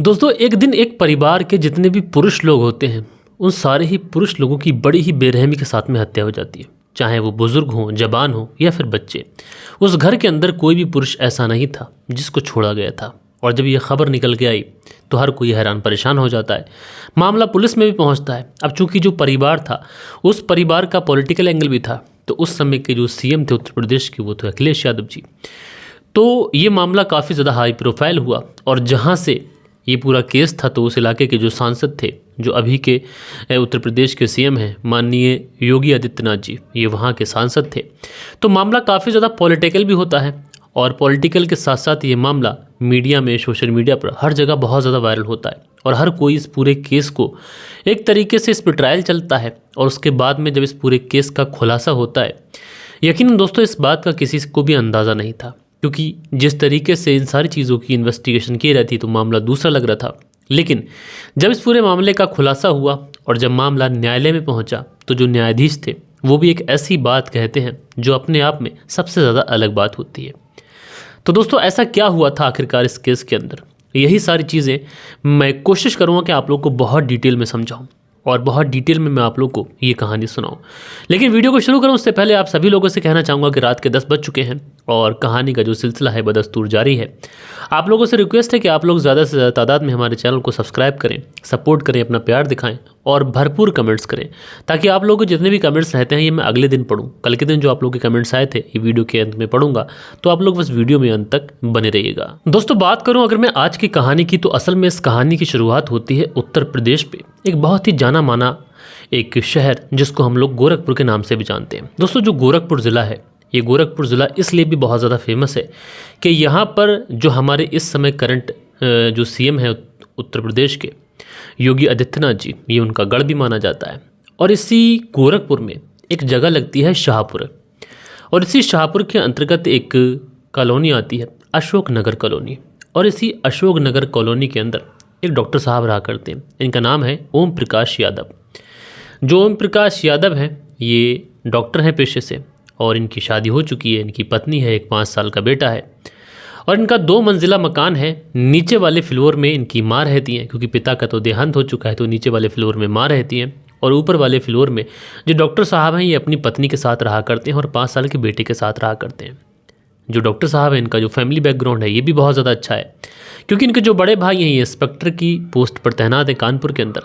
दोस्तों एक दिन एक परिवार के जितने भी पुरुष लोग होते हैं उन सारे ही पुरुष लोगों की बड़ी ही बेरहमी के साथ में हत्या हो जाती है। चाहे वो बुजुर्ग हों, जवान हो या फिर बच्चे। उस घर के अंदर कोई भी पुरुष ऐसा नहीं था जिसको छोड़ा गया था। और जब ये खबर निकल के आई तो हर कोई हैरान परेशान हो जाता है। मामला पुलिस में भी पहुंचता है। अब चूंकि जो परिवार था उस परिवार का पॉलिटिकल एंगल भी था, तो उस समय के जो सीएम थे उत्तर प्रदेश के वो थे अखिलेश यादव जी। तो ये मामला काफ़ी ज़्यादा हाई प्रोफाइल हुआ और जहाँ से ये पूरा केस था तो उस इलाके के जो सांसद थे, जो अभी के उत्तर प्रदेश के सीएम हैं माननीय योगी आदित्यनाथ जी, ये वहाँ के सांसद थे। तो मामला काफ़ी ज़्यादा पॉलिटिकल भी होता है और पॉलिटिकल के साथ साथ ये मामला मीडिया में, सोशल मीडिया पर हर जगह बहुत ज़्यादा वायरल होता है और हर कोई इस पूरे केस को एक तरीके से इस पर ट्रायल चलता है। और उसके बाद में जब इस पूरे केस का खुलासा होता है, यकीनन दोस्तों इस बात का किसी को भी अंदाज़ा नहीं था, क्योंकि जिस तरीके से इन सारी चीज़ों की इन्वेस्टिगेशन की रहती तो मामला दूसरा लग रहा था। लेकिन जब इस पूरे मामले का खुलासा हुआ और जब मामला न्यायालय में पहुंचा तो जो न्यायाधीश थे वो भी एक ऐसी बात कहते हैं जो अपने आप में सबसे ज़्यादा अलग बात होती है। तो दोस्तों ऐसा क्या हुआ था आखिरकार इस केस के अंदर, यही सारी चीज़ें मैं कोशिश करूँगा कि आप लोग को बहुत डिटेल में समझाऊँ और बहुत डिटेल में मैं आप लोग को ये कहानी सुनाऊं। लेकिन वीडियो को शुरू करूं उससे पहले आप सभी लोगों से कहना चाहूँगा कि रात के 10 बज चुके हैं और कहानी का जो सिलसिला है बदस्तूर जारी है। आप लोगों से रिक्वेस्ट है कि आप लोग ज़्यादा से ज़्यादा तादाद में हमारे चैनल को सब्सक्राइब करें, सपोर्ट करें, अपना प्यार दिखाएं और भरपूर कमेंट्स करें, ताकि आप लोगों को जितने भी कमेंट्स रहते हैं ये मैं अगले दिन पढ़ूँ। कल के दिन जो आप लोगों के कमेंट्स आए थे ये वीडियो के अंत में पढ़ूंगा, तो आप लोग बस वीडियो में अंत तक बने रहिएगा। दोस्तों बात करूँ अगर मैं आज की कहानी की, तो असल में इस कहानी की शुरुआत होती है उत्तर प्रदेश पे एक बहुत ही जाना माना एक शहर जिसको हम लोग गोरखपुर के नाम से भी जानते हैं। दोस्तों जो गोरखपुर ज़िला है, ये गोरखपुर ज़िला इसलिए भी बहुत ज़्यादा फेमस है कि यहाँ पर जो हमारे इस समय करंट जो सीएम है उत्तर प्रदेश के योगी आदित्यनाथ जी, ये उनका गढ़ भी माना जाता है। और इसी गोरखपुर में एक जगह लगती है शाहपुर, और इसी शाहपुर के अंतर्गत एक कॉलोनी आती है अशोक नगर कॉलोनी। और इसी अशोक नगर कॉलोनी के अंदर एक डॉक्टर साहब रहा करते हैं। इनका नाम है ओम प्रकाश यादव। जो ओम प्रकाश यादव हैं ये डॉक्टर हैं पेशे से और इनकी शादी हो चुकी है, इनकी पत्नी है, एक 5 साल का बेटा है और इनका 2 मंजिला मकान है। नीचे वाले फ्लोर में इनकी माँ रहती हैं, क्योंकि पिता का तो देहांत हो चुका है, तो नीचे वाले फ्लोर में माँ रहती हैं और ऊपर वाले फ्लोर में जो डॉक्टर साहब हैं ये अपनी पत्नी के साथ रहा करते हैं और 5 साल के बेटे के साथ रहा करते हैं। जो डॉक्टर साहब हैं इनका जो फैमिली बैकग्राउंड है ये भी बहुत ज़्यादा अच्छा है, क्योंकि इनके जो बड़े भाई हैं ये इंस्पेक्टर की पोस्ट पर तैनात है कानपुर के अंदर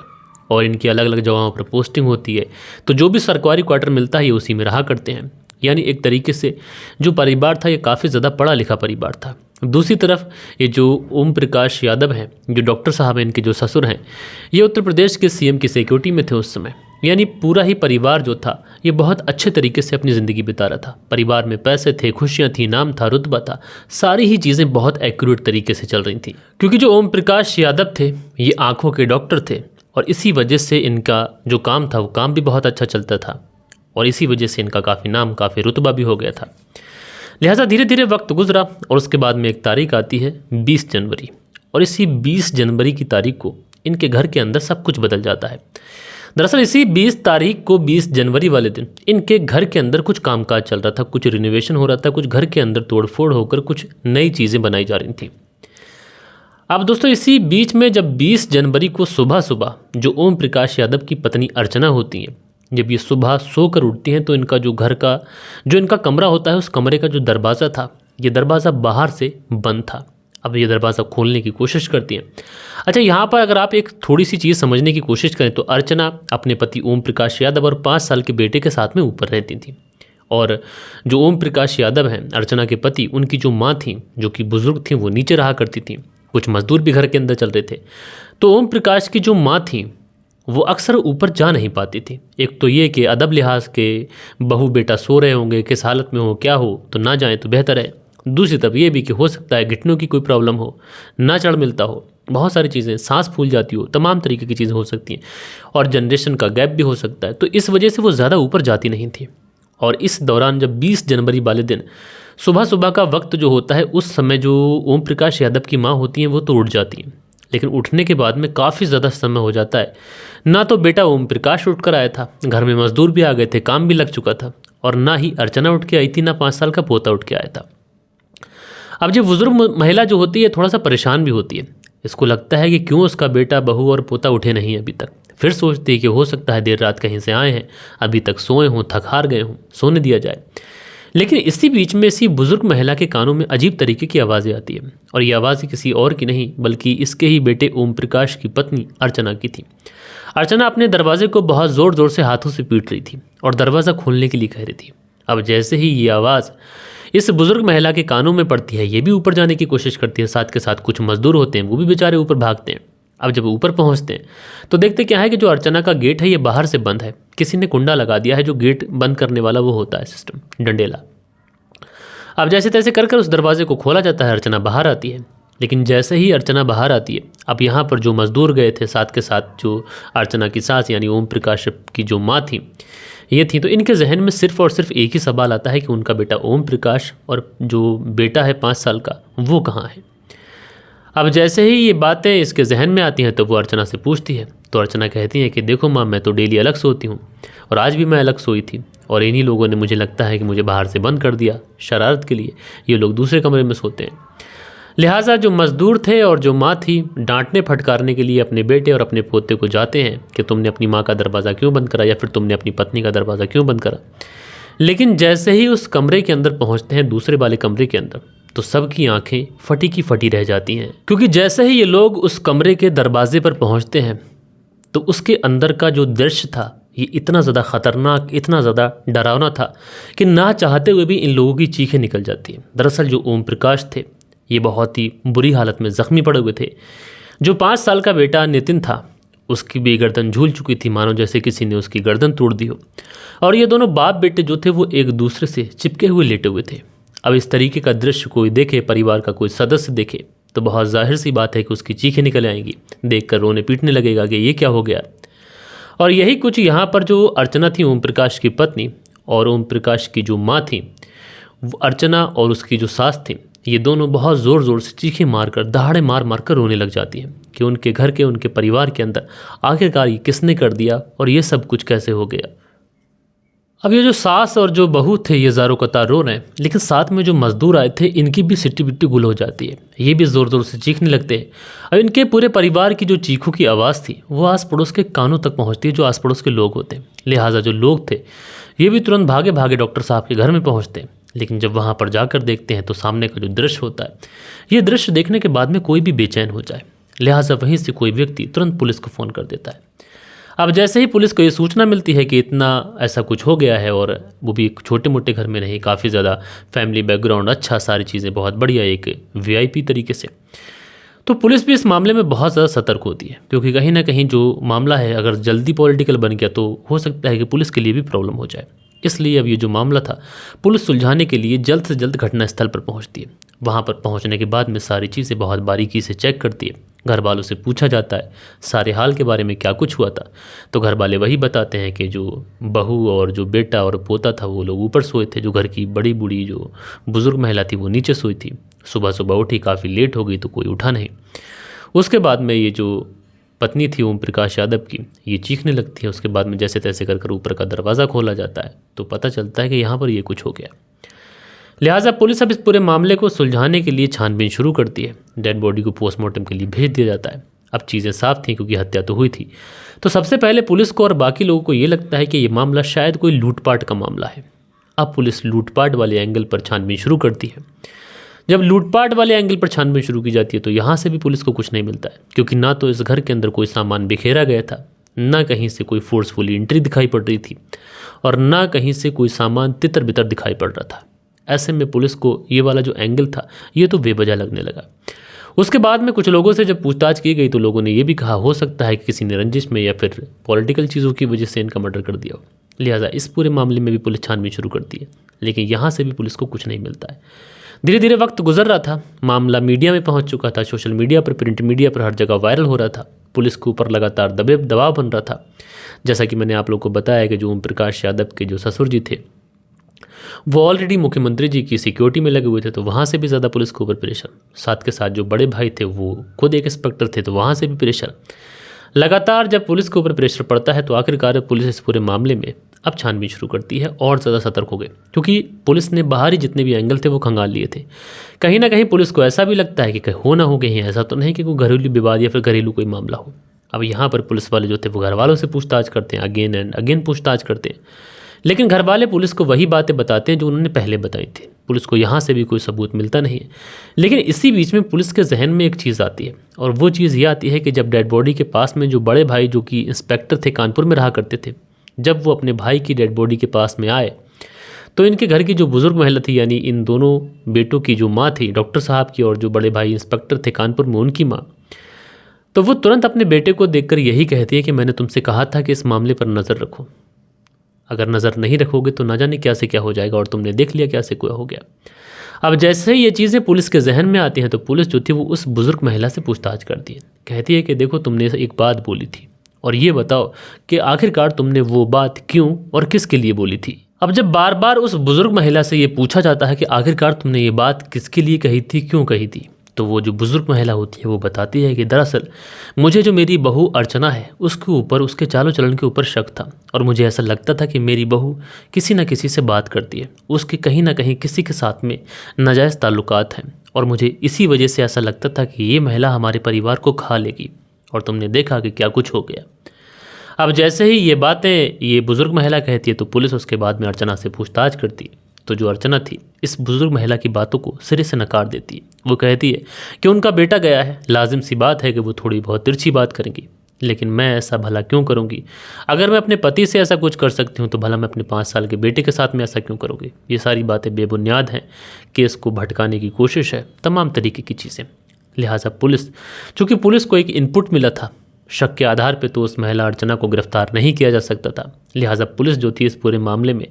और इनकी अलग अलग जगहों पर पोस्टिंग होती है। तो जो भी सरकारी क्वार्टर मिलता है ये उसी में रहा करते हैं। यानी एक तरीके से जो परिवार था ये काफ़ी ज़्यादा पढ़ा लिखा परिवार था। दूसरी तरफ ये जो ओम प्रकाश यादव हैं, जो डॉक्टर साहब हैं, इनके जो ससुर हैं, ये उत्तर प्रदेश के सीएम की सिक्योरिटी में थे उस समय। यानी पूरा ही परिवार जो था ये बहुत अच्छे तरीके से अपनी ज़िंदगी बिता रहा था। परिवार में पैसे थे, खुशियाँ थी, नाम था, रुतबा था, सारी ही चीज़ें बहुत एक्यूरेट तरीके से चल रही थी। क्योंकि जो ओम प्रकाश यादव थे ये आँखों के डॉक्टर थे और इसी वजह से इनका जो काम था वो काम भी बहुत अच्छा चलता था और इसी वजह से इनका काफ़ी नाम, काफ़ी रुतबा भी हो गया था। लिहाजा धीरे धीरे वक्त गुजरा और उसके बाद में एक तारीख आती है 20 जनवरी, और इसी 20 जनवरी की तारीख को इनके घर के अंदर सब कुछ बदल जाता है। दरअसल इसी 20 तारीख को, 20 जनवरी वाले दिन इनके घर के अंदर कुछ कामकाज चल रहा था, कुछ रिनोवेशन हो रहा था, कुछ घर के अंदर तोड़फोड़ होकर कुछ नई चीज़ें बनाई जा रही थी। अब दोस्तों इसी बीच में जब 20 जनवरी को सुबह सुबह जो ओम प्रकाश यादव की पत्नी अर्चना होती हैं, जब ये सुबह सोकर उठती हैं तो इनका जो घर का जो इनका कमरा होता है उस कमरे का जो दरवाज़ा था ये दरवाज़ा बाहर से बंद था। अब ये दरवाज़ा खोलने की कोशिश करती हैं। अच्छा, यहाँ पर अगर आप एक थोड़ी सी चीज़ समझने की कोशिश करें तो अर्चना अपने पति ओम प्रकाश यादव और 5 साल के बेटे के साथ में ऊपर रहती थी और जो ओम प्रकाश यादव हैं अर्चना के पति, उनकी जो माँ थी जो कि बुज़ुर्ग थी वो नीचे रहा करती थी। कुछ मजदूर भी घर के अंदर चल रहे थे। तो ओम प्रकाश की जो माँ थी वो अक्सर ऊपर जा नहीं पाती थी। एक तो ये कि अदब लिहाज के बहू बेटा सो रहे होंगे, किस हालत में हो, क्या हो, तो ना जाएं तो बेहतर है। दूसरी तरफ ये भी कि हो सकता है घुटनों की कोई प्रॉब्लम हो, ना चढ़ मिलता हो, बहुत सारी चीज़ें, सांस फूल जाती हो, तमाम तरीके की चीज़ें हो सकती हैं और जनरेशन का गैप भी हो सकता है। तो इस वजह से वो ज़्यादा ऊपर जाती नहीं थी। और इस दौरान जब 20 जनवरी वाले दिन सुबह सुबह का वक्त जो होता है उस समय जो ओम प्रकाश यादव की माँ होती हैं वो तो उठ जाती हैं, लेकिन उठने के बाद में काफ़ी ज़्यादा समय हो जाता है। ना तो बेटा ओम प्रकाश उठ कर आया था, घर में मजदूर भी आ गए थे, काम भी लग चुका था, और ना ही अर्चना उठ के आई थी, ना 5 साल का पोता उठ के आया था। अब जो बुजुर्ग महिला जो होती है थोड़ा सा परेशान भी होती है, इसको लगता है कि क्यों उसका बेटा, बहू और पोता उठे नहीं अभी तक। फिर सोचती है कि हो सकता है देर रात कहीं से आए हैं, अभी तक सोए हों, थक हार गए हों, सोने दिया जाए। लेकिन इसी बीच में इसी बुजुर्ग महिला के कानों में अजीब तरीके की आवाज़ें आती है, और ये आवाज़ किसी और की नहीं बल्कि इसके ही बेटे ओम प्रकाश की पत्नी अर्चना की थी। अर्चना अपने दरवाजे को बहुत ज़ोर ज़ोर से हाथों से पीट रही थी और दरवाज़ा खोलने के लिए कह रही थी। अब जैसे ही ये आवाज़ इस बुजुर्ग महिला के कानों में पड़ती है, ये भी ऊपर जाने की कोशिश करती है। साथ के साथ कुछ मजदूर होते हैं, वो भी बेचारे ऊपर भागते हैं। अब जब ऊपर पहुंचते हैं तो देखते क्या है कि जो अर्चना का गेट है ये बाहर से बंद है, किसी ने कुंडा लगा दिया है। जो गेट बंद करने वाला वो होता है सिस्टम, डंडेला। अब जैसे तैसे कर उस दरवाजे को खोला जाता है, अर्चना बाहर आती है। लेकिन जैसे ही अर्चना बाहर आती है, अब यहाँ पर जो मजदूर गए थे, साथ के साथ जो अर्चना की सास यानी ओम प्रकाश की जो माँ थी, ये थी, तो इनके जहन में सिर्फ और सिर्फ एक ही सवाल आता है कि उनका बेटा ओम प्रकाश और जो बेटा है 5 साल का, वो कहाँ है। अब जैसे ही ये बातें इसके जहन में आती हैं तो वो अर्चना से पूछती है। तो अर्चना कहती है कि देखो माँ, मैं तो डेली अलग सोती हूँ और आज भी मैं अलग सोई थी, और इन्हीं लोगों ने, मुझे लगता है कि मुझे बाहर से बंद कर दिया शरारत के लिए। ये लोग दूसरे कमरे में सोते हैं। लिहाजा जो मज़दूर थे और जो माँ थी, डांटने फटकारने के लिए अपने बेटे और अपने पोते को जाते हैं कि तुमने अपनी माँ का दरवाज़ा क्यों बंद करा, या फिर तुमने अपनी पत्नी का दरवाज़ा क्यों बंद करा। लेकिन जैसे ही उस कमरे के अंदर पहुँचते हैं, दूसरे वाले कमरे के अंदर, तो सबकी आंखें फटी की फटी रह जाती हैं। क्योंकि जैसे ही ये लोग उस कमरे के दरवाजे पर पहुँचते हैं तो उसके अंदर का जो दृश्य था ये इतना ज़्यादा ख़तरनाक, इतना ज़्यादा डरावना था कि ना चाहते हुए भी इन लोगों की चीखें निकल जाती हैं। दरअसल जो ओम प्रकाश थे ये बहुत ही बुरी हालत में ज़ख्मी पड़े हुए थे। जो 5 साल का बेटा नितिन था, उसकी भी गर्दन झूल चुकी थी, मानो जैसे किसी ने उसकी गर्दन तोड़ दी हो। और ये दोनों बाप बेटे जो थे वो एक दूसरे से चिपके हुए लेटे हुए थे। अब इस तरीके का दृश्य कोई देखे, परिवार का कोई सदस्य देखे, तो बहुत जाहिर सी बात है कि उसकी चीखें निकल आएंगी, देखकर रोने पीटने लगेगा कि ये क्या हो गया। और यही कुछ यहाँ पर जो अर्चना थी, ओम प्रकाश की पत्नी, और ओम प्रकाश की जो माँ थी, अर्चना और उसकी जो सास थी, ये दोनों बहुत ज़ोर ज़ोर से चीखें मारकर, दहाड़े मार मार कर रोने लग जाती हैं कि उनके घर के, उनके परिवार के अंदर आखिरकार ये किसने कर दिया और ये सब कुछ कैसे हो गया। अब ये जो सास और जो बहू थे ये ज़ारो कतार रो रहे हैं, लेकिन साथ में जो मज़दूर आए थे इनकी भी सिट्टी बिट्टी गुल हो जाती है। ये भी ज़ोर ज़ोर से चीखने लगते हैं। अब इनके पूरे परिवार की जो चीखों की आवाज़ थी वो आस पड़ोस के कानों तक पहुंचती है, जो आस पड़ोस के लोग होते हैं। लिहाजा जो लोग थे ये भी तुरंत भागे भागे डॉक्टर साहब के घर में पहुँचते हैं। लेकिन जब वहाँ पर जाकर देखते हैं तो सामने का जो दृश्य होता है, ये दृश्य देखने के बाद में कोई भी बेचैन हो जाए। लिहाजा वहीं से कोई व्यक्ति तुरंत पुलिस को फ़ोन कर देता है। अब जैसे ही पुलिस को ये सूचना मिलती है कि इतना ऐसा कुछ हो गया है, और वो भी छोटे मोटे घर में नहीं, काफ़ी ज़्यादा फैमिली बैकग्राउंड अच्छा, सारी चीज़ें बहुत बढ़िया, एक वीआईपी तरीके से, तो पुलिस भी इस मामले में बहुत ज़्यादा सतर्क होती है। क्योंकि कहीं ना कहीं जो मामला है अगर जल्दी पॉलिटिकल बन गया तो हो सकता है कि पुलिस के लिए भी प्रॉब्लम हो जाए। इसलिए अब ये जो मामला था, पुलिस सुलझाने के लिए जल्द से जल्द घटनास्थल पर पहुंचती है। वहां पर पहुंचने के बाद में सारी चीज़ें बहुत बारीकी से चेक करती है। घर वालों से पूछा जाता है सारे हाल के बारे में, क्या कुछ हुआ था। तो घर वाले वही बताते हैं कि जो बहू और जो बेटा और पोता था वो लोग ऊपर सोए थे, जो घर की बड़ी बूढ़ी जो बुज़ुर्ग महिला थी वो नीचे सोई थी। सुबह सुबह उठी, काफ़ी लेट हो गई तो कोई उठा नहीं। उसके बाद में ये जो पत्नी थी ओम प्रकाश यादव की, ये चीखने लगती है। उसके बाद में जैसे तैसे कर ऊपर का दरवाज़ा खोला जाता है तो पता चलता है कि यहाँ पर ये कुछ हो गया। लिहाजा पुलिस अब इस पूरे मामले को सुलझाने के लिए छानबीन शुरू करती है। डेड बॉडी को पोस्टमार्टम के लिए भेज दिया जाता है। अब चीज़ें साफ थी क्योंकि हत्या तो हुई थी। तो सबसे पहले पुलिस को और बाकी लोगों को ये लगता है कि ये मामला शायद कोई लूटपाट का मामला है। अब पुलिस लूटपाट वाले एंगल पर छानबीन शुरू करती है। जब लूटपाट वाले एंगल पर छानबीन शुरू की जाती है तो यहाँ से भी पुलिस को कुछ नहीं मिलता है, क्योंकि ना तो इस घर के अंदर कोई सामान बिखेरा गया था, ना कहीं से कोई फोर्सफुली एंट्री दिखाई पड़ रही थी, और ना कहीं से कोई सामान तितर बितर दिखाई पड़ रहा था। ऐसे में पुलिस को ये वाला जो एंगल था ये तो बेवजह लगने लगा। उसके बाद में कुछ लोगों से जब पूछताछ की गई तो लोगों ने ये भी कहा हो सकता है कि किसी ने रंजिश में या फिर पॉलिटिकल चीज़ों की वजह से इनका मर्डर कर दिया हो। लिहाजा इस पूरे मामले में भी पुलिस छानबीन शुरू करती है, लेकिन यहाँ से भी पुलिस को कुछ नहीं मिलता है। धीरे धीरे वक्त गुजर रहा था, मामला मीडिया में पहुंच चुका था, सोशल मीडिया पर, प्रिंट मीडिया पर हर जगह वायरल हो रहा था। पुलिस के ऊपर लगातार दबाव बन रहा था। जैसा कि मैंने आप लोगों को बताया कि जो ओम प्रकाश यादव के जो ससुर जी थे वो ऑलरेडी मुख्यमंत्री जी की सिक्योरिटी में लगे हुए थे, तो वहाँ से भी ज़्यादा पुलिस के ऊपर प्रेशर। साथ के साथ जो बड़े भाई थे वो खुद एक इंस्पेक्टर थे, तो वहाँ से भी प्रेशर। लगातार जब पुलिस के ऊपर प्रेशर पड़ता है तो आखिरकार पुलिस इस पूरे मामले में अब छानबीन शुरू करती है और ज़्यादा सतर्क हो गए, क्योंकि पुलिस ने बाहरी जितने भी एंगल थे वो खंगाल लिए थे। कहीं ना कहीं पुलिस को ऐसा भी लगता है कि कहीं हो ना हो कहीं ऐसा तो नहीं कि कोई घरेलू विवाद या फिर घरेलू कोई मामला हो। अब यहाँ पर पुलिस वाले जो थे वो घर वालों से पूछताछ करते हैं, अगेन एंड अगेन पूछताछ करते हैं, लेकिन घर वाले पुलिस को वही बातें बताते हैं जो उन्होंने पहले बताई थी। पुलिस को यहाँ से भी कोई सबूत मिलता नहीं है। लेकिन इसी बीच में पुलिस के जहन में एक चीज़ आती है, और वो चीज़ ये आती है कि जब डेड बॉडी के पास में जो बड़े भाई जो कि इंस्पेक्टर थे, कानपुर में रहा करते थे, जब वो अपने भाई की डेड बॉडी के पास में आए तो इनके घर की जो बुज़ुर्ग महिला थी, यानी इन दोनों बेटों की जो माँ थी डॉक्टर साहब की, और जो बड़े भाई इंस्पेक्टर थे कानपुर में उनकी माँ, तो वो तुरंत अपने बेटे को देखकर यही कहती है कि मैंने तुमसे कहा था कि इस मामले पर नज़र रखो, अगर नज़र नहीं रखोगे तो ना जाने क्या से क्या हो जाएगा, और तुमने देख लिया क्या से क्या हो गया। अब जैसे ही ये चीज़ें पुलिस के जहन में आती हैं तो पुलिस जो थी वो उस बुज़ुर्ग महिला से पूछताछ करती है, कहती है कि देखो तुमने एक बात बोली थी और ये बताओ कि आखिरकार तुमने वो बात क्यों और किसके लिए बोली थी। अब जब बार बार उस बुज़ुर्ग महिला से ये पूछा जाता है कि आखिरकार तुमने ये बात किसके लिए कही थी, क्यों कही थी, तो वो जो बुज़ुर्ग महिला होती है वो बताती है कि दरअसल मुझे जो मेरी बहू अर्चना है उसके ऊपर, उसके चालों चलन के ऊपर शक था, और मुझे ऐसा लगता था कि मेरी बहू किसी न किसी से बात करती है, उसके कहीं ना कहीं किसी के साथ में नाजायज़ ताल्लुकात हैं, और मुझे इसी वजह से ऐसा लगता था कि ये महिला हमारे परिवार को खा लेगी, और तुमने देखा कि क्या कुछ हो गया। अब जैसे ही ये बातें ये बुज़ुर्ग महिला कहती है तो पुलिस उसके बाद में अर्चना से पूछताछ करती है। तो जो अर्चना थी इस बुज़ुर्ग महिला की बातों को सिरे से नकार देती है। वो कहती है कि उनका बेटा गया है, लाजिम सी बात है कि वो थोड़ी बहुत तिरछी बात करेंगी, लेकिन मैं ऐसा भला क्यों करूंगी? अगर मैं अपने पति से ऐसा कुछ कर सकती हूँ तो भला मैं अपने 5 साल के बेटे के साथ में ऐसा क्यों करूँगी? ये सारी बातें बेबुनियाद हैं, केस को भटकाने की कोशिश है, तमाम तरीके की चीज़ें। लिहाजा पुलिस, चूँकि पुलिस को एक इनपुट मिला था शक के आधार पे, तो उस महिला अर्चना को गिरफ्तार नहीं किया जा सकता था। लिहाजा पुलिस जो थी इस पूरे मामले में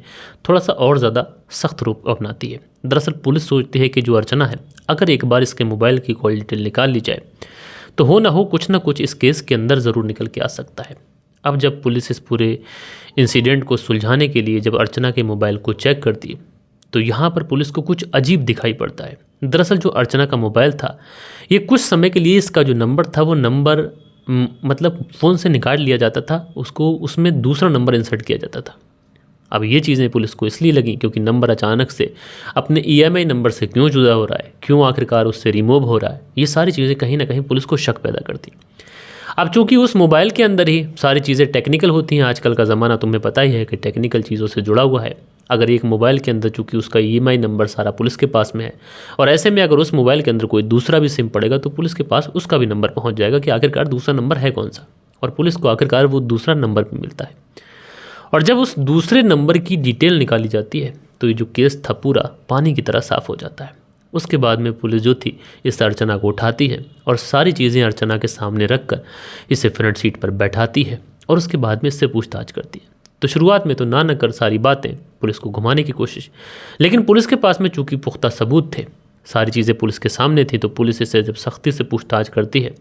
थोड़ा सा और ज़्यादा सख्त रूप अपनाती है। दरअसल पुलिस सोचती है कि जो अर्चना है, अगर एक बार इसके मोबाइल की कॉल डिटेल निकाल ली जाए तो हो ना हो कुछ ना कुछ इस केस के अंदर ज़रूर निकल के आ सकता है। अब जब पुलिस इस पूरे इंसिडेंट को सुलझाने के लिए जब अर्चना के मोबाइल को चेक करती है तो यहाँ पर पुलिस को कुछ अजीब दिखाई पड़ता है। दरअसल जो अर्चना का मोबाइल था, ये कुछ समय के लिए इसका जो नंबर था वो नंबर मतलब फ़ोन से निकाल लिया जाता था, उसको उसमें दूसरा नंबर इंसर्ट किया जाता था। अब ये चीज़ें पुलिस को इसलिए लगी क्योंकि नंबर अचानक से अपने EMI नंबर से क्यों जुदा हो रहा है, क्यों आखिरकार उससे रिमूव हो रहा है, ये सारी चीज़ें कहीं ना कहीं पुलिस को शक पैदा करती। अब चूंकि उस मोबाइल के अंदर ही सारी चीज़ें टेक्निकल होती हैं, आजकल का ज़माना तुम्हें पता ही है कि टेक्निकल चीज़ों से जुड़ा हुआ है। अगर एक मोबाइल के अंदर चूंकि उसका EMI नंबर सारा पुलिस के पास में है, और ऐसे में अगर उस मोबाइल के अंदर कोई दूसरा भी सिम पड़ेगा तो पुलिस के पास उसका भी नंबर पहुंच जाएगा कि आखिरकार दूसरा नंबर है कौन सा, और पुलिस को आखिरकार वो दूसरा नंबर भी मिलता है। और जब उस दूसरे नंबर की डिटेल निकाली जाती है तो ये जो केस था पूरा पानी की तरह साफ़ हो जाता है। उसके बाद में पुलिस जो थी इस अर्चना को उठाती है और सारी चीज़ें अर्चना के सामने रखकर इसे फ्रंट सीट पर बैठाती है, और उसके बाद में इससे पूछताछ करती है। तो शुरुआत में तो ना न कर सारी बातें पुलिस को घुमाने की कोशिश, लेकिन पुलिस के पास में चूंकि पुख्ता सबूत थे, सारी चीज़ें पुलिस के सामने थी, तो पुलिस इसे जब सख्ती से पूछताछ करती है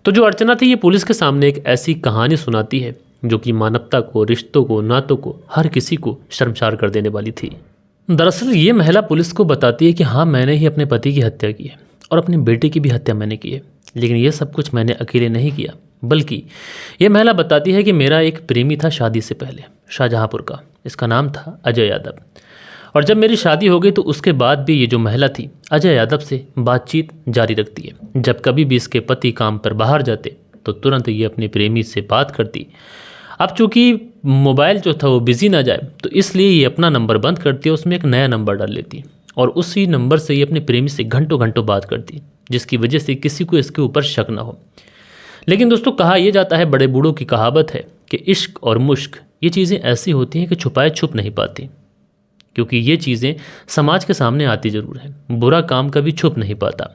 तो जो अर्चना थी ये पुलिस के सामने एक ऐसी कहानी सुनाती है जो कि मानवता को, रिश्तों को, नातों को, हर किसी को शर्मसार कर देने वाली थी। दरअसल ये महिला पुलिस को बताती है कि हाँ, मैंने ही अपने पति की हत्या की है और अपने बेटे की भी हत्या मैंने की है, लेकिन ये सब कुछ मैंने अकेले नहीं किया, बल्कि ये महिला बताती है कि मेरा एक प्रेमी था शादी से पहले, शाहजहाँपुर का, इसका नाम था अजय यादव, और जब मेरी शादी हो गई तो उसके बाद भी ये जो महिला थी अजय यादव से बातचीत जारी रखती है। जब कभी भी इसके पति काम पर बाहर जाते तो तुरंत ये अपने प्रेमी से बात करती। अब चूँकि मोबाइल जो था वो बिज़ी ना जाए तो इसलिए ये अपना नंबर बंद करती है, उसमें एक नया नंबर डाल लेती और उसी नंबर से ये अपने प्रेमी से घंटों घंटों बात करती, जिसकी वजह से किसी को इसके ऊपर शक ना हो। लेकिन दोस्तों, कहा यह जाता है, बड़े बूढ़ों की कहावत है कि इश्क और मुश्क ये चीज़ें ऐसी होती हैं कि छुपाए छुप नहीं पाती, क्योंकि ये चीज़ें समाज के सामने आती ज़रूर है, बुरा काम कभी छुप नहीं पाता।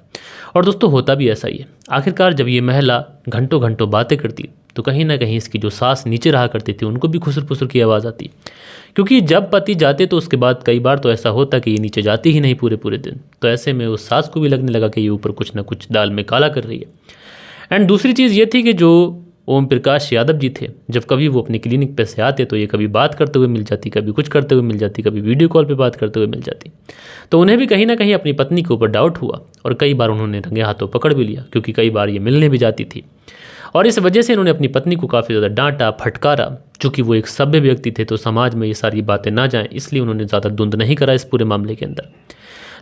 और दोस्तों, होता भी ऐसा ही है। आखिरकार जब ये महिला घंटों घंटों बातें करती तो कहीं ना कहीं इसकी जो सास नीचे रहा करती थी उनको भी खुसर फुसर की आवाज़ आती, क्योंकि जब पति जाते तो उसके बाद कई बार तो ऐसा होता कि ये नीचे जाती ही नहीं पूरे पूरे दिन। तो ऐसे में उस सास को भी लगने लगा कि ये ऊपर कुछ ना कुछ दाल में काला कर रही है। एंड दूसरी चीज़ ये थी कि जो ओम प्रकाश यादव जी थे, जब कभी वो अपने क्लिनिक पे से आते तो ये कभी बात करते हुए मिल जाती, कभी कुछ करते हुए मिल जाती, कभी वीडियो कॉल पे बात करते हुए मिल जाती। तो उन्हें भी कहीं ना कहीं अपनी पत्नी के ऊपर डाउट हुआ और कई बार उन्होंने रंगे हाथों पकड़ भी लिया, क्योंकि कई बार ये मिलने भी जाती थी। और इस वजह से इन्होंने अपनी पत्नी को काफ़ी ज़्यादा डांटा, फटकारा। चूँकि वो एक सभ्य व्यक्ति थे तो समाज में ये सारी बातें ना जाएं, इसलिए उन्होंने ज़्यादा धुंध नहीं करा इस पूरे मामले के अंदर।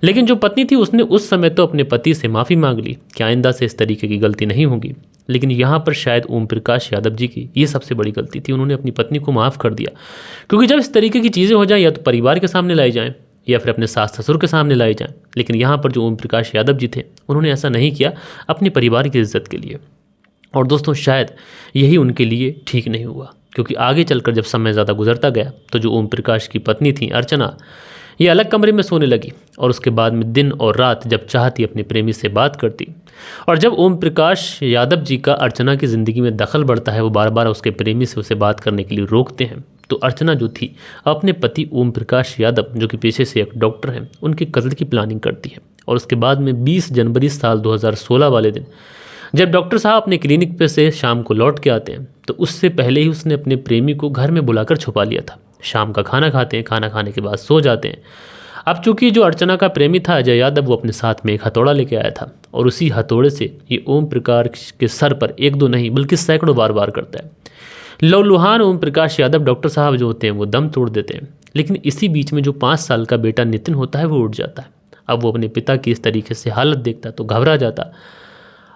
लेकिन जो पत्नी थी उसने उस समय तो अपने पति से माफ़ी मांग ली कि आइंदा से इस तरीके की गलती नहीं होगी। लेकिन यहाँ पर शायद ओम प्रकाश यादव जी की ये सबसे बड़ी गलती थी, उन्होंने अपनी पत्नी को माफ़ कर दिया। क्योंकि जब इस तरीके की चीज़ें हो जाएं या तो परिवार के सामने लाई जाएं या फिर अपने सास ससुर के सामने लाई जाएं, लेकिन यहाँ पर जो ओम प्रकाश यादव जी थे उन्होंने ऐसा नहीं किया अपने परिवार की इज्जत के लिए। और दोस्तों शायद यही उनके लिए ठीक नहीं हुआ, क्योंकि आगे चलकर जब समय ज़्यादा गुजरता गया तो जो ओम प्रकाश की पत्नी थी अर्चना, ये अलग कमरे में सोने लगी और उसके बाद में दिन और रात जब चाहती अपने प्रेमी से बात करती। और जब ओम प्रकाश यादव जी का अर्चना की ज़िंदगी में दखल बढ़ता है, वो बार बार उसके प्रेमी से उसे बात करने के लिए रोकते हैं, तो अर्चना जो थी अपने पति ओम प्रकाश यादव, जो कि पेशे से एक डॉक्टर हैं, उनके कत्ल की प्लानिंग करती है। और उसके बाद में 20 जनवरी साल 2016 वाले दिन जब डॉक्टर साहब अपने क्लिनिक पे से शाम को लौट के आते हैं, तो उससे पहले ही उसने अपने प्रेमी को घर में बुलाकर छुपा लिया था। शाम का खाना खाते हैं, खाना खाने के बाद सो जाते हैं। अब चूंकि जो अर्चना का प्रेमी था अजय यादव, वो अपने साथ में एक हथौड़ा लेके आया था और उसी हथौड़े से ये ओम प्रकाश के सर पर एक दो नहीं बल्कि सैकड़ों बार वार करता है। लौलुहान ओम प्रकाश यादव डॉक्टर साहब जो होते हैं वो दम तोड़ देते हैं। लेकिन इसी बीच में जो 5 साल का बेटा नितिन होता है वो उठ जाता है। अब वो अपने पिता की इस तरीके से हालत देखता तो घबरा जाता।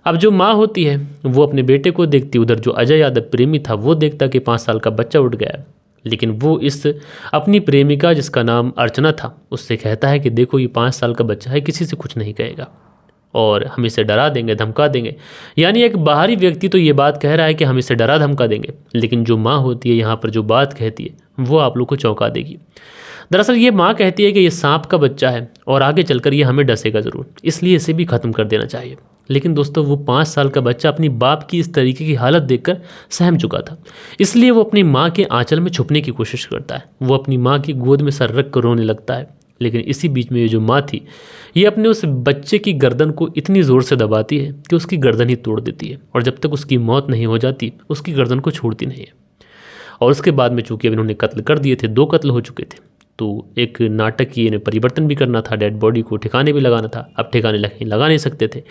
अब जो माँ होती है वो अपने बेटे को देखती, उधर जो अजय यादव प्रेमी था वो देखता कि 5 साल का बच्चा उठ गया है। लेकिन वो इस अपनी प्रेमिका जिसका नाम अर्चना था उससे कहता है कि देखो ये 5 साल का बच्चा है, किसी से कुछ नहीं कहेगा और हम इसे डरा देंगे, धमका देंगे। यानी एक बाहरी व्यक्ति तो ये बात कह रहा है कि हम इसे डरा धमका देंगे, लेकिन जो माँ होती है यहाँ पर जो बात कहती है वो आप लोग को चौंका देगी। दरअसल ये माँ कहती है कि ये सांप का बच्चा है और आगे चलकर ये हमें डसेगा ज़रूर, इसलिए इसे भी ख़त्म कर देना चाहिए। लेकिन दोस्तों वो 5 साल का बच्चा अपनी बाप की इस तरीके की हालत देखकर सहम चुका था, इसलिए वो अपनी माँ के आंचल में छुपने की कोशिश करता है। वो अपनी माँ की गोद में सर रख कर रोने लगता है। लेकिन इसी बीच में ये जो माँ थी ये अपने उस बच्चे की गर्दन को इतनी ज़ोर से दबाती है कि उसकी गर्दन ही तोड़ देती है और जब तक उसकी मौत नहीं हो जाती उसकी गर्दन को छोड़ती नहीं है। और उसके बाद में चूँकि अब इन्होंने कत्ल कर दिए थे, 2 कत्ल हो चुके थे, तो एक नाटक की इन्हें परिवर्तन भी करना था, डेड बॉडी को ठिकाने भी लगाना था। अब ठिकाने लगा नहीं सकते थे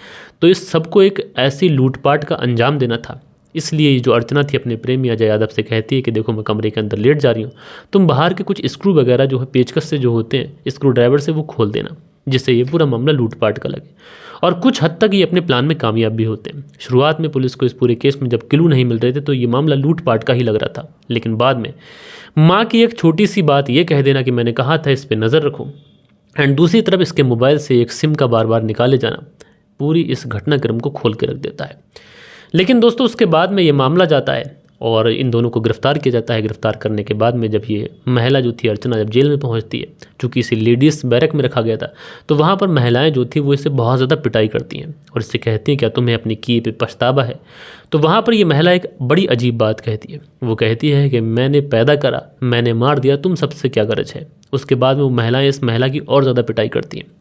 तो इस सबको एक ऐसी लूटपाट का अंजाम देना था। इसलिए ये जो अर्चना थी अपने प्रेमी अजय यादव से कहती है कि देखो मैं कमरे के अंदर लेट जा रही हूँ, तुम बाहर के कुछ स्क्रू वगैरह जो है पेचकस से जो होते हैं स्क्रू ड्राइवर से वो खोल देना, जिससे ये पूरा मामला लूटपाट का लगे। और कुछ हद तक ये अपने प्लान में कामयाब भी होते हैं। शुरुआत में पुलिस को इस पूरे केस में जब क्लू नहीं मिल रहे थे तो ये मामला लूटपाट का ही लग रहा था, लेकिन बाद में माँ की एक छोटी सी बात ये कह देना कि मैंने कहा था इस पर नज़र रखो, एंड दूसरी तरफ इसके मोबाइल से एक सिम का बार बार निकाले जाना पूरी इस घटनाक्रम को खोल के रख देता है। लेकिन दोस्तों उसके बाद में ये मामला जाता है और इन दोनों को गिरफ्तार किया जाता है। गिरफ्तार करने के बाद में जब ये महिला जो थी अर्चना जब जेल में पहुंचती है, चूँकि इसे लेडीज़ बैरक में रखा गया था, तो वहाँ पर महिलाएं जो थी वो इसे बहुत ज़्यादा पिटाई करती हैं और इससे कहती हैं क्या तुम्हें अपने किए पे पछतावा है। तो वहाँ पर ये महिला एक बड़ी अजीब बात कहती है। वो कहती है कि मैंने पैदा करा, मैंने मार दिया, तुम सबसे क्या गरज है। उसके बाद में वो महिलाएँ इस महिला की और ज़्यादा पिटाई करती हैं।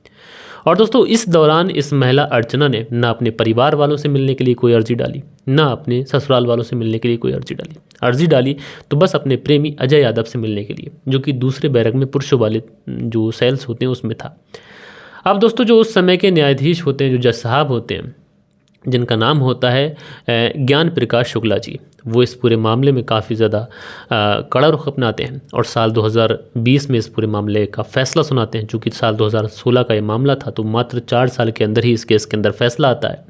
और दोस्तों इस दौरान इस महिला अर्चना ने ना अपने परिवार वालों से मिलने के लिए कोई अर्जी डाली, ना अपने ससुराल वालों से मिलने के लिए कोई अर्जी डाली तो बस अपने प्रेमी अजय यादव से मिलने के लिए, जो कि दूसरे बैरक में पुरुषों वाले जो सेल्स होते हैं उसमें था। अब दोस्तों जो उस समय के न्यायाधीश होते हैं, जो जज साहब होते हैं, जिनका नाम होता है ज्ञान प्रकाश शुक्ला जी, वो इस पूरे मामले में काफ़ी ज़्यादा कड़ा रुख अपनाते हैं और साल 2020 में इस पूरे मामले का फैसला सुनाते हैं। चूँकि साल 2016 का ये मामला था तो मात्र 4 साल के अंदर ही इस केस के अंदर फैसला आता है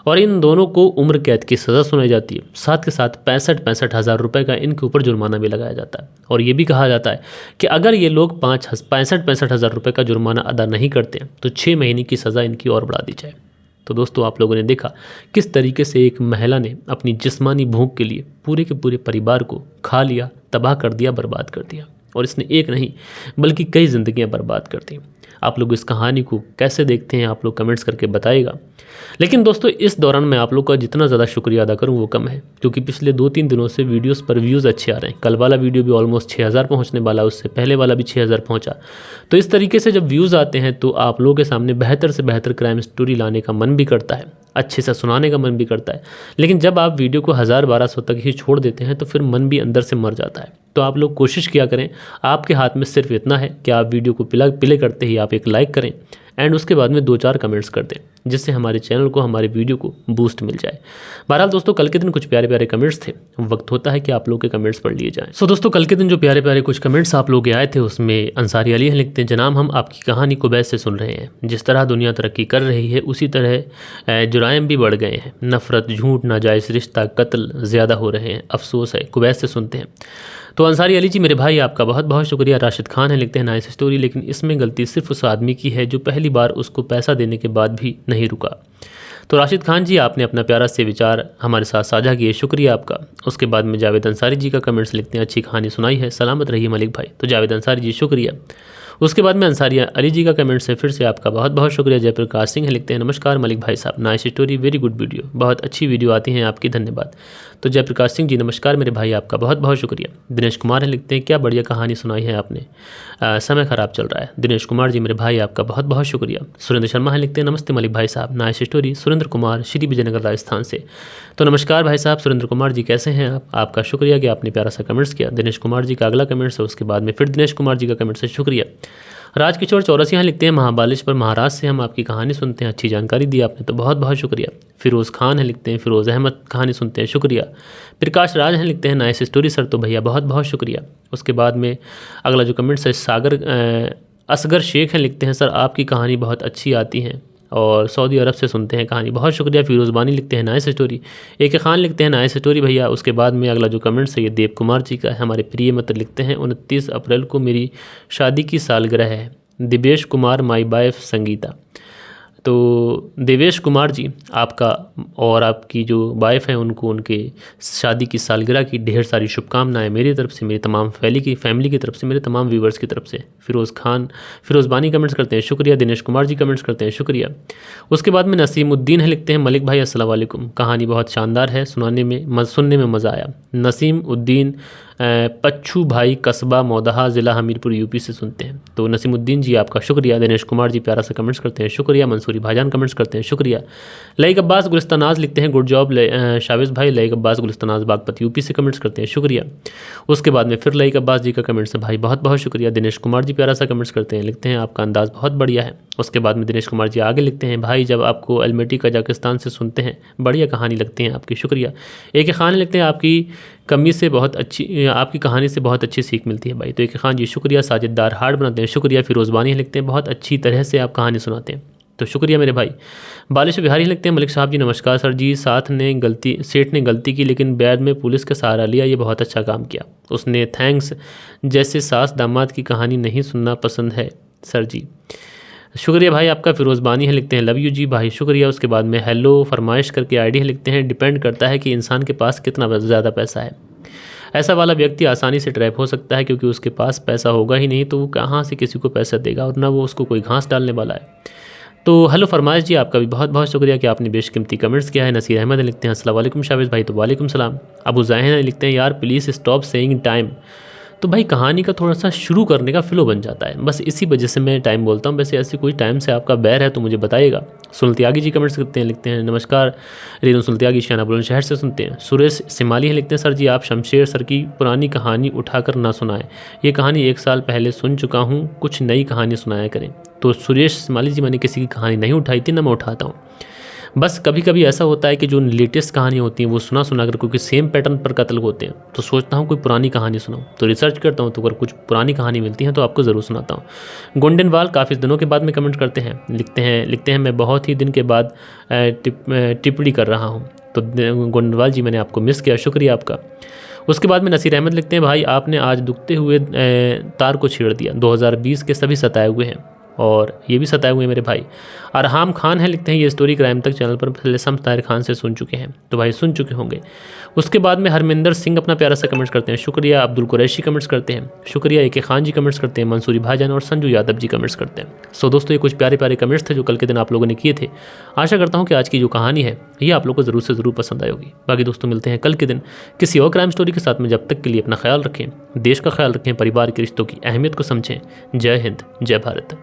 और इन दोनों को उम्र कैद की सज़ा सुनाई जाती है। साथ के साथ 65 हज़ार रुपये का इनके ऊपर जुर्माना भी लगाया जाता है और ये भी कहा जाता है कि अगर ये लोग 65 हज़ार रुपये का जुर्माना अदा नहीं करते तो 6 महीने की सज़ा इनकी और बढ़ा दी जाए। तो दोस्तों आप लोगों ने देखा किस तरीके से एक महिला ने अपनी जिस्मानी भूख के लिए पूरे के पूरे परिवार को खा लिया, तबाह कर दिया, बर्बाद कर दिया और इसने एक नहीं बल्कि कई ज़िंदगियां बर्बाद कर दी। आप लोग इस कहानी को कैसे देखते हैं आप लोग कमेंट्स करके बताइएगा। लेकिन दोस्तों इस दौरान मैं आप लोग का जितना ज़्यादा शुक्रिया अदा करूं वो कम है, क्योंकि पिछले 2-3 दिनों से वीडियोस पर व्यूज़ अच्छे आ रहे हैं। कल वाला वीडियो भी ऑलमोस्ट 6000 पहुंचने वाला, उससे पहले वाला भी 6000 पहुंचा। तो इस तरीके से जब व्यूज़ आते हैं तो आप लोगों के सामने बेहतर से बेहतर क्राइम स्टोरी लाने का मन भी करता है, अच्छे से सुनाने का मन भी करता है। लेकिन जब आप वीडियो को 1000-1200 तक ही छोड़ देते हैं तो फिर मन भी अंदर से मर जाता है। तो आप लोग कोशिश किया करें, आपके हाथ में सिर्फ इतना है कि आप वीडियो को प्ले करते ही आप एक लाइक करें एंड उसके बाद में 2-4 कमेंट्स कर दें, जिससे हमारे चैनल को, हमारे वीडियो को बूस्ट मिल जाए। बहरहाल दोस्तों, कल के दिन कुछ प्यारे प्यारे कमेंट्स थे, वक्त होता है कि आप लोग के कमेंट्स पढ़ लिए जाएं। सो दोस्तों, कल के दिन जो प्यारे प्यारे कुछ कमेंट्स आप लोग के आए थे, उसमें अंसारी अली लिखते हैं, जनाब हम आपकी कहानी को बैस से सुन रहे हैं। जिस तरह दुनिया तरक्की कर रही है उसी तरह जुराइम भी बढ़ गए हैं। नफरत, झूठ, नाजायज़ रिश्ता, कत्ल ज़्यादा हो रहे हैं। अफसोस है। कुवैत से सुनते हैं। तो अंसारी अली जी मेरे भाई, आपका बहुत बहुत शुक्रिया। राशिद खान है लिखते हैं, नाइस स्टोरी, लेकिन इसमें गलती सिर्फ उस आदमी की है जो पहली बार उसको पैसा देने के बाद भी नहीं रुका। तो राशिद खान जी, आपने अपना प्यारा से विचार हमारे साथ साझा किए, शुक्रिया आपका। उसके बाद में जावेद अंसारी जी का कमेंट्स लिखते हैं, अच्छी कहानी सुनाई है, सलामत रहिए मलिक भाई। तो जावेद अंसारी जी शुक्रिया। उसके बाद में अंसारी अली जी का कमेंट से फिर से आपका बहुत बहुत शुक्रिया। जयप्रकाश सिंह है लिखते हैं, नमस्कार मलिक भाई साहब, nice story, very good video, बहुत अच्छी वीडियो आती हैं आपकी, धन्यवाद। तो जयप्रकाश सिंह जी नमस्कार मेरे भाई, आपका बहुत बहुत शुक्रिया। दिनेश कुमार है लिखते हैं, क्या बढ़िया कहानी सुनाई है आपने, समय ख़राब चल रहा है। दिनेश कुमार जी मेरे भाई, आपका बहुत बहुत शुक्रिया। सुरेंद्र शर्मा है लिखते हैं, नमस्ते मलिक भाई साहब, नाइस स्टोरी। सुरेंद्र कुमार, श्री विजयनगर राजस्थान से। तो नमस्कार भाई साहब सुरेंद्र कुमार जी, कैसे हैं आप? आपका शुक्रिया कि आपने प्यारा सा कमेंट्स किया। दिनेश कुमार जी का अगला कमेंट्स है, उसके बाद में फिर दिनेश कुमार जी का कमेंट्स है, शुक्रिया। राजकिशोर चौरसिया लिखते हैं, महाबालेश्वर महाराज से हम आपकी कहानी सुनते हैं, अच्छी जानकारी दी आपने, तो बहुत बहुत शुक्रिया। फिरोज़ खान है लिखते हैं, फिरोज़ अहमद कहानी सुनते हैं, शुक्रिया। प्रकाश राज हैं लिखते हैं, नाइस स्टोरी सर, तो भैया बहुत बहुत शुक्रिया। उसके बाद में अगला जो कमेंट्स है असगर शेख हैं लिखते हैं, सर आपकी कहानी बहुत अच्छी आती है और सऊदी अरब से सुनते हैं कहानी, बहुत शुक्रिया। फिरोज़ बानी लिखते हैं, नाइस स्टोरी। एक खान लिखते हैं, नाइस स्टोरी भैया। उसके बाद में अगला जो कमेंट्स है ये देव कुमार जी का है, हमारे प्रिय मित्र लिखते हैं, 29 अप्रैल को मेरी शादी की सालगिरह है। Divesh Kumar, my wife Sangeeta. तो देवेश कुमार जी, आपका और आपकी जो वाइफ है उनको उनके शादी की सालगिरह की ढेर सारी शुभकामनाएं मेरी तरफ से, मेरी तमाम फैमिली की तरफ से, मेरे तमाम व्यूवर्स की तरफ से। फिरोज़ बानी कमेंट्स करते हैं, शुक्रिया। दिनेश कुमार जी कमेंट्स करते हैं, शुक्रिया। उसके बाद में नसीमुद्दीन है लिखते हैं, मलिक भाई अस्सलाम वालेकुम, कहानी बहुत शानदार है, सुनने में मज़ा आया। नसीम उद्दीन पच्छू भाई, कस्बा मौदहा, ज़िला हमीरपुर, यूपी से सुनते हैं। तो नसीमुद्दीन जी आपका शुक्रिया। दिनेश कुमार जी प्यारा सा कमेंट्स करते हैं, शुक्रिया। मंसूरी भाईजान कमेंट्स करते हैं, शुक्रिया। लईक अब्बास गुलिस्तानाज लिखते हैं, गुड जॉब शाविज़ भाई। लईक अब्बास गुलिस्तानाज बागपत यूपी से कमेंट्स करते हैं, शुक्रिया। उसके बाद में फिर लईक अब्बास जी का कमेंट्स है, भाई बहुत बहुत शुक्रिया। दिनेश कुमार जी प्यारा सा कमेंट्स करते हैं, लिखते हैं आपका अंदाज़ बहुत बढ़िया है। उसके बाद में दिनेश कुमार जी आगे लिखते हैं, भाई जब आपको अलमेटी कजाकिस्तान से सुनते हैं बढ़िया कहानी लगती है आपकी, शुक्रिया। एक खान लिखते हैं, आपकी कहानी से बहुत अच्छी सीख मिलती है भाई। तो एक खान जी शुक्रिया। साजिददार हार्ड बनाते हैं, शुक्रिया। फिरोज़ बानी लिखते हैं, बहुत अच्छी तरह से आप कहानी सुनाते हैं, तो शुक्रिया मेरे भाई। बालिश बिहारी लिखते हैं, मलिक साहब जी नमस्कार सर जी, सेठ ने गलती की लेकिन बाद में पुलिस का सहारा लिया, ये बहुत अच्छा काम किया उसने, थैंक्स। जैसे सास दामाद की कहानी नहीं सुनना पसंद है सर जी, शुक्रिया भाई आपका। फिरोज़ बानी है लिखते हैं, लव यू जी भाई, शुक्रिया। उसके बाद में हेलो फरमाइश करके आईडी है लिखते हैं, डिपेंड करता है कि इंसान के पास कितना ज़्यादा पैसा है। ऐसा वाला व्यक्ति आसानी से ट्रैप हो सकता है, क्योंकि उसके पास पैसा होगा ही नहीं तो वो कहाँ से किसी को पैसा देगा, और ना वो उसको कोई घास डालने वाला है। तो हेलो फरमाइश जी, आपका भी बहुत बहुत शुक्रिया कि आपने बेशकीमती कमेंट्स किया है। नसीर अहमद लिखते हैं, अस्सलाम वालेकुम शाविज़ भाई, तो वालेकुम सलाम। अबू ज़ाहिर लिखते हैं, यार प्लीज़ स्टॉप सेइंग टाइम। तो भाई कहानी का थोड़ा सा शुरू करने का फ्लो बन जाता है, बस इसी वजह से मैं टाइम बोलता हूँ। वैसे ऐसी कोई टाइम से आपका बैर है तो मुझे बताइएगा। सुल्तियागी जी कमेंट्स करते हैं, लिखते हैं, नमस्कार रेनू सुल्तियागी, शाना बुलंदशहर से सुनते हैं। सुरेश सिमाली लिखते हैं, सर जी आप शमशेर सर की पुरानी कहानी उठाकर ना सुनाएं, ये कहानी 1 साल पहले सुन चुका हूँ, कुछ नई कहानी सुनाया करें। तो सुरेश सिमाली जी, मैंने किसी की कहानी नहीं उठाई थी, ना मैं उठाता हूँ, बस कभी कभी ऐसा होता है कि जो लेटेस्ट कहानी होती हैं वो सुना कर, क्योंकि सेम पैटर्न पर कत्ल होते हैं, तो सोचता हूँ कोई पुरानी कहानी सुनाऊँ, तो रिसर्च करता हूँ, तो अगर कुछ पुरानी कहानी मिलती है तो आपको ज़रूर सुनाता हूँ। गोंडनवाल काफ़ी दिनों के बाद में कमेंट करते हैं, लिखते हैं मैं बहुत ही दिन के बाद टिप्पणी कर रहा हूँ। तो गोंडनवाल जी मैंने आपको मिस किया, शुक्रिया आपका। उसके बाद में नसीर अहमद लिखते हैं, भाई आपने आज दुखते हुए तार को छेड़ दिया, 2020 के सभी सताए हुए हैं और ये भी सताए हुए मेरे भाई। अरहाम खान है लिखते हैं, ये स्टोरी क्राइम तक चैनल पर पहले सम ताहिर खान से सुन चुके हैं, तो भाई सुन चुके होंगे। उसके बाद में हरमिंदर सिंह अपना प्यारा सा कमेंट्स करते हैं, शुक्रिया। अब्दुल कुरैशी कमेंट्स करते हैं, शुक्रिया। एक खान जी कमेंट्स करते हैं, मंसूरी भाईजान और संजू यादव जी कमेंट्स करते हैं। सो दोस्तों, ये कुछ प्यारे प्यारे कमेंट्स थे जो कल के दिन आप लोगों ने किए थे। आशा करता हूँ कि आज की जो कहानी है ये आप लोग को ज़रूर से ज़रूर पसंद आई होगी। बाकी दोस्तों मिलते हैं कल के दिन किसी और क्राइम स्टोरी के साथ में, जब तक के लिए अपना ख्याल रखें, देश का ख्याल रखें, परिवार के रिश्तों की अहमियत को समझें। जय हिंद, जय भारत।